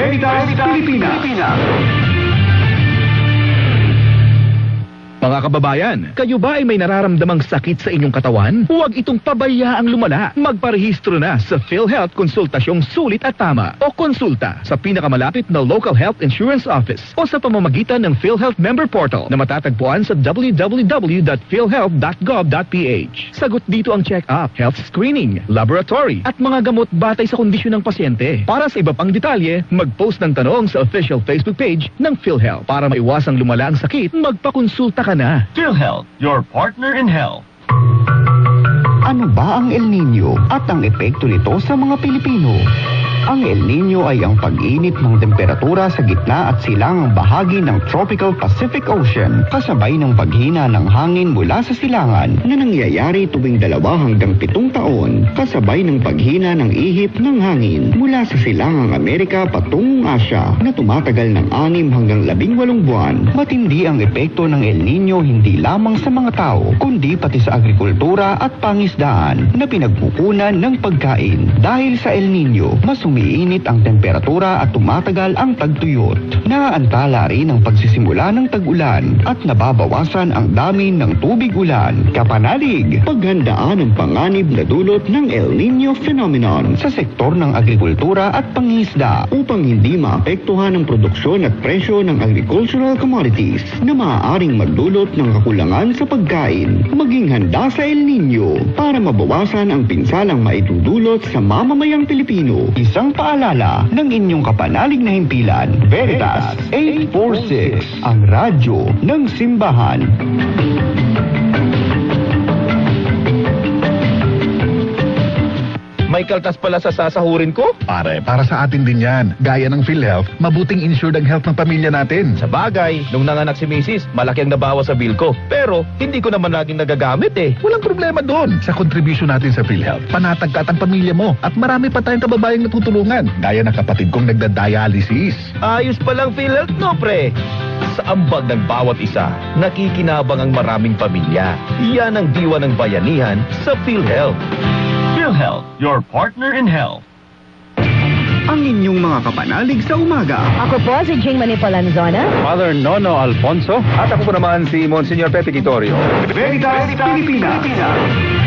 Veritas Pilipinas. Mga kababayan, kayo ba ay may nararamdamang sakit sa inyong katawan? Huwag itong pabayaang lumala. Magparehistro na sa PhilHealth Konsultasyong Sulit at Tama o konsulta sa pinakamalapit na local health insurance office o sa pamamagitan ng PhilHealth Member Portal na matatagpuan sa www.philhealth.gov.ph. Sagot dito ang check-up, health screening, laboratory at mga gamot batay sa kondisyon ng pasyente. Para sa iba pang detalye, mag-post ng tanong sa official Facebook page ng PhilHealth. Para maiwasang lumala ang sakit, magpakonsulta ka na. PhilHealth, your partner in health. Ano ba ang El Nino at ang epekto nito sa mga Pilipino? Ang El Nino ay ang pag-init ng temperatura sa gitna at silangang bahagi ng Tropical Pacific Ocean kasabay ng paghina ng hangin mula sa silangan na nangyayari tuwing 2 hanggang 7 taon kasabay ng paghina ng ihip ng hangin mula sa silangang Amerika patungong Asya na tumatagal ng 6 hanggang 18 buwan. Matindi ang epekto ng El Nino hindi lamang sa mga tao kundi pati sa agrikultura at pangisdaan na pinagkukunan ng pagkain. Dahil sa El Nino, mas umiinit ang temperatura at tumatagal ang tagtuyot. Naaantala rin ang pagsisimula ng tag-ulan at nababawasan ang dami ng tubig ulan. Kapanalig, paghandaan ang panganib na dulot ng El Nino phenomenon sa sektor ng agrikultura at pangisda upang hindi maapektuhan ang produksyon at presyo ng agricultural commodities na maaaring magdulot ng kakulangan sa pagkain. Maging handa sa El Nino para mabawasan ang pinsalang maitudulot sa mamamayang Pilipino. Isang paalala ng inyong kapanalig na himpilan, Veritas 846, ang radyo ng simbahan. May kaltas pala sa sasahurin ko? Pare, para sa atin din yan. Gaya ng PhilHealth, mabuting insured ang health ng pamilya natin. Sa bagay, nung nanganak si Mrs., malaki ang nabawas sa bill ko. Pero, hindi ko naman laging nagagamit eh. Walang problema doon. Sa contribution natin sa PhilHealth, panatag ka at ang pamilya mo. At marami pa tayong kababayang natutulungan. Gaya ng kapatid kong nagda-dialysis. Ayos palang PhilHealth, no pre? Sa ambag ng bawat isa, nakikinabang ang maraming pamilya. Iyan ang diwa ng bayanihan sa PhilHealth. PhilHealth, your partner in health. Ang inyong mga kapanalig sa umaga. Ako po si Jane Manipolanzona. Father Nono Alfonso. At ako po naman si Monsignor Pepe Quitorio. Veritas Pilipinas.